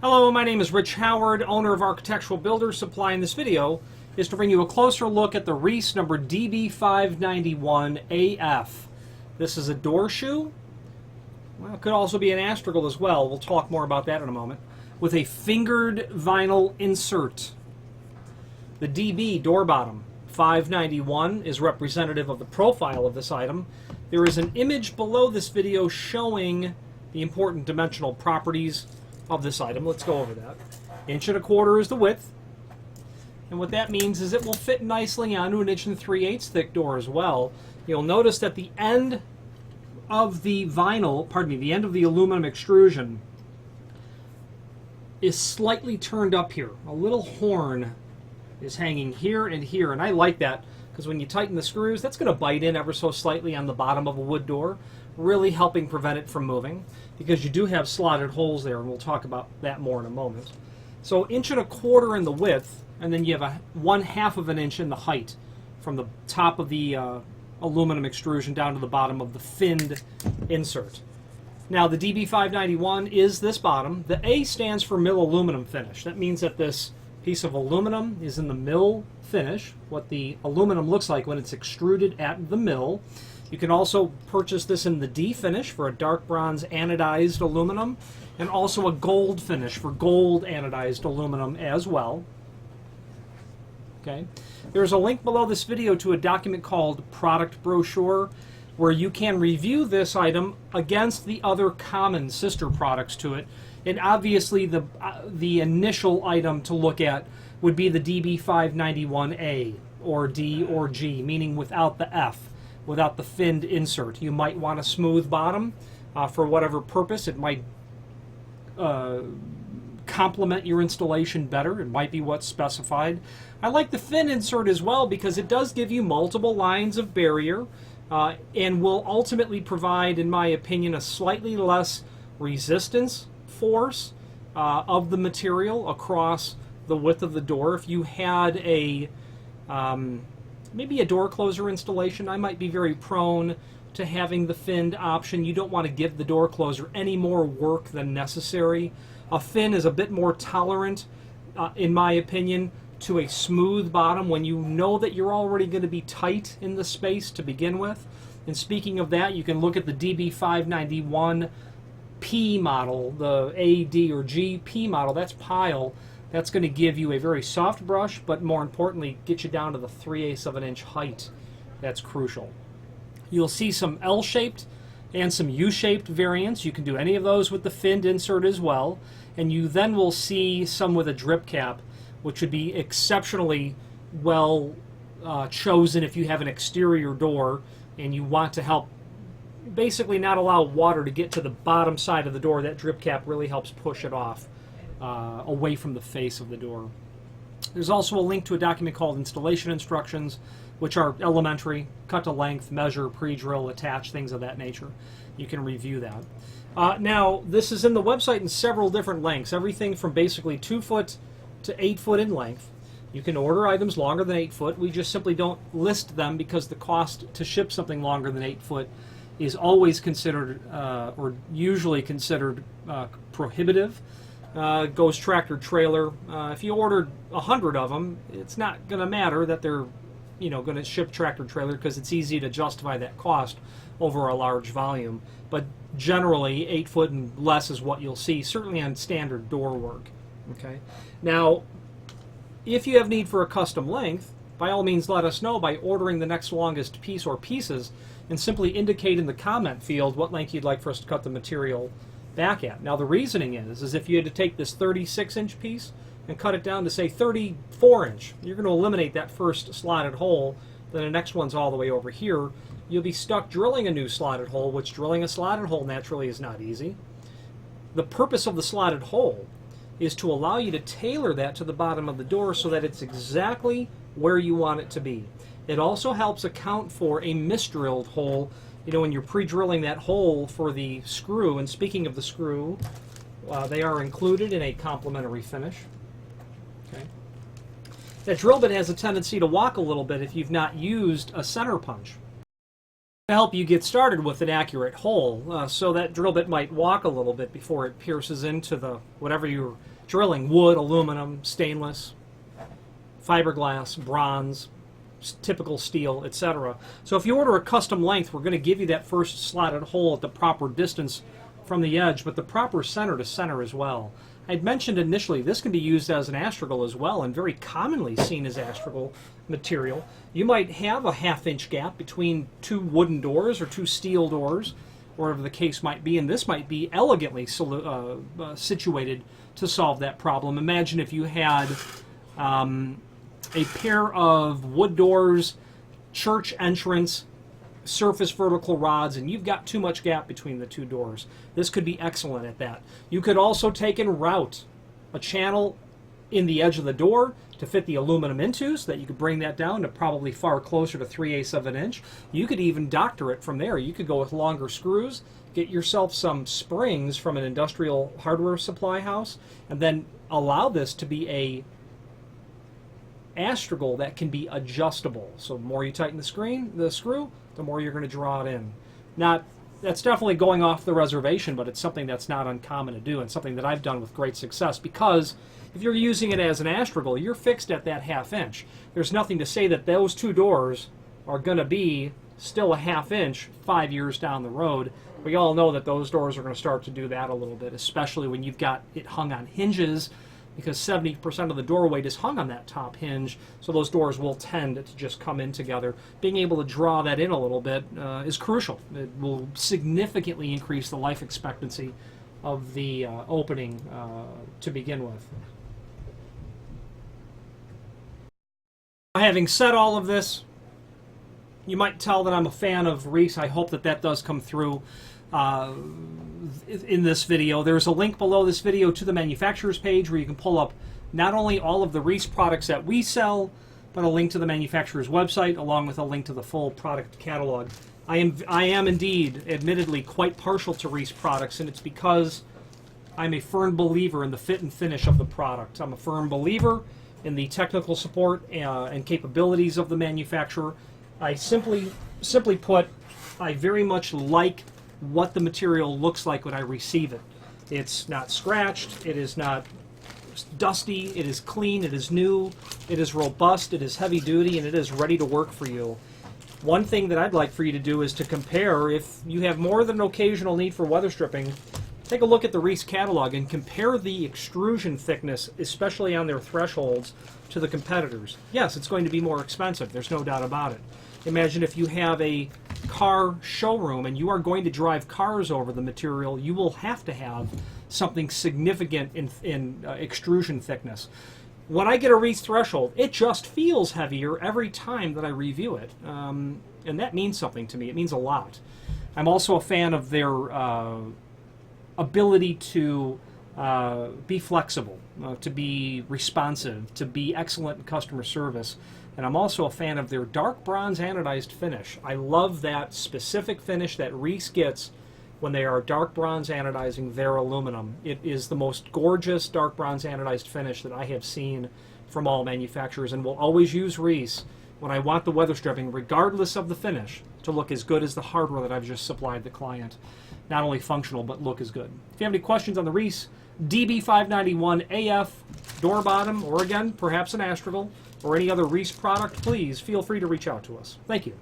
Hello, my name is Rich Howard, owner of Architectural Builders Supply. In this video is to bring you a closer look at the Reese number DB591AF. This is a door shoe. Well, it could also be an astragal as well. We'll talk more about that in a moment. With a fingered vinyl insert. The DB door bottom 591 is representative of the profile of this item. There is an image below this video showing the important dimensional properties of this item. Let's go over that. 1.25 inches is the width. And what that means is it will fit nicely onto an 1 3/8 thick door as well. You'll notice that the end of the vinyl, the end of the aluminum extrusion is slightly turned up here. A little horn is hanging here and here, and I like that because when you tighten the screws, that's going to bite in ever so slightly on the bottom of a wood door, really helping prevent it from moving, because you do have slotted holes there, and we'll talk about that more in a moment. So 1.25 inches in the width, and then you have 1/2 inch in the height from the top of the aluminum extrusion down to the bottom of the finned insert. Now the DB591 is this bottom. The A stands for mill aluminum finish. That means that this piece of aluminum is in the mill finish, what the aluminum looks like when it's extruded at the mill. You can also purchase this in the D finish for a dark bronze anodized aluminum, and also a gold finish for gold anodized aluminum as well. Okay. There's a link below this video to a document called Product Brochure, where you can review this item against the other common sister products to it. And obviously the initial item to look at would be the DB591A, or D or G, meaning without the F, without the finned insert. You might want a smooth bottom for whatever purpose. It might complement your installation better. It might be what's specified. I like the fin insert as well because it does give you multiple lines of barrier and will ultimately provide, in my opinion, a slightly less resistance force of the material across the width of the door. If you had a maybe a door closer installation, I might be very prone to having the finned option. You don't want to give the door closer any more work than necessary. A fin is a bit more tolerant, in my opinion, to a smooth bottom when you know that you're already going to be tight in the space to begin with. And speaking of that, you can look at the DB591P model, the A, D, or G P model. That's pile. That's going to give you a very soft brush, but more importantly, get you down to the 3/8 inch height. That's crucial. You'll see some L-shaped and some U-shaped variants. You can do any of those with the finned insert as well. And you then will see some with a drip cap, which would be exceptionally well chosen if you have an exterior door and you want to help basically not allow water to get to the bottom side of the door. That drip cap really helps push it off away from the face of the door. There's also a link to a document called Installation Instructions, which are elementary: cut to length, measure, pre-drill, attach, things of that nature. You can review that. Now, this is in the website in several different lengths, everything from basically 2 foot to 8 foot in length. You can order items longer than 8 foot. We just simply don't list them because the cost to ship something longer than 8 foot is always considered, or usually considered, prohibitive. Goes tractor trailer. If you ordered 100 of them, it's not going to matter that they're going to ship tractor trailer, because it's easy to justify that cost over a large volume. But generally 8 foot and less is what you'll see, certainly on standard door work. Okay. Now, if you have need for a custom length, by all means let us know by ordering the next longest piece or pieces, and simply indicate in the comment field what length you'd like for us to cut the material back at. Now the reasoning is if you had to take this 36-inch piece and cut it down to, say, 34-inch, you're going to eliminate that first slotted hole. Then the next one's all the way over here. You'll be stuck drilling a new slotted hole, which drilling a slotted hole naturally is not easy. The purpose of the slotted hole is to allow you to tailor that to the bottom of the door so that it's exactly where you want it to be. It also helps account for a misdrilled hole, when you're pre-drilling that hole for the screw. And speaking of the screw, they are included in a complementary finish. Okay. That drill bit has a tendency to walk a little bit if you've not used a center punch. To help you get started with an accurate hole, so that drill bit might walk a little bit before it pierces into the whatever you're drilling: wood, aluminum, stainless, fiberglass, bronze, typical steel, etc. So if you order a custom length, we're going to give you that first slotted hole at the proper distance from the edge, but the proper center to center as well. I'd mentioned initially this can be used as an astragal as well, and very commonly seen as astragal material. You might have a half-inch gap between two wooden doors or two steel doors, or whatever the case might be, and this might be elegantly situated to solve that problem. Imagine if you had a pair of wood doors, church entrance, surface vertical rods, and you've got too much gap between the two doors. This could be excellent at that. You could also take and route a channel in the edge of the door to fit the aluminum into, so that you could bring that down to probably far closer to 3/8 of an inch. You could even doctor it from there. You could go with longer screws, get yourself some springs from an industrial hardware supply house, and then allow this to be a astragal that can be adjustable. So the more you tighten the screw, the more you're going to draw it in. That's definitely going off the reservation, but it's something that's not uncommon to do, and something that I've done with great success, because if you're using it as an astragal, you're fixed at that half-inch. There's nothing to say that those two doors are going to be still a half-inch 5 years down the road. We all know that those doors are going to start to do that a little bit, especially when you've got it hung on hinges, because 70% of the door weight is hung on that top hinge, so those doors will tend to just come in together. Being able to draw that in a little bit is crucial. It will significantly increase the life expectancy of the opening to begin with. Having said all of this, you might tell that I'm a fan of Reese. I hope that that does come through in this video. There's a link below this video to the manufacturer's page where you can pull up not only all of the Reese products that we sell, but a link to the manufacturer's website, along with a link to the full product catalog. I am indeed, admittedly, quite partial to Reese products, and it's because I'm a firm believer in the fit and finish of the product. I'm a firm believer in the technical support and capabilities of the manufacturer. I simply put, I very much like what the material looks like when I receive it. It's not scratched, it is not dusty, it is clean, it is new, it is robust, it is heavy duty, and it is ready to work for you. One thing that I'd like for you to do is to compare, if you have more than an occasional need for weather stripping, take a look at the Reese catalog and compare the extrusion thickness, especially on their thresholds, to the competitors. Yes, it's going to be more expensive, there's no doubt about it. Imagine if you have a car showroom and you are going to drive cars over the material, you will have to have something significant in extrusion thickness. When I get a Reese threshold, it just feels heavier every time that I review it, and that means something to me. It means a lot. I'm also a fan of their ability to be flexible, to be responsive, to be excellent in customer service. And I'm also a fan of their dark bronze anodized finish. I love that specific finish that Reese gets when they are dark bronze anodizing their aluminum. It is the most gorgeous dark bronze anodized finish that I have seen from all manufacturers, and will always use Reese when I want the weather stripping, regardless of the finish, to look as good as the hardware that I've just supplied the client. Not only functional, but look as good. If you have any questions on the Reese DB591AF door bottom, or again, perhaps an astragal, or any other Reese product, please feel free to reach out to us. Thank you.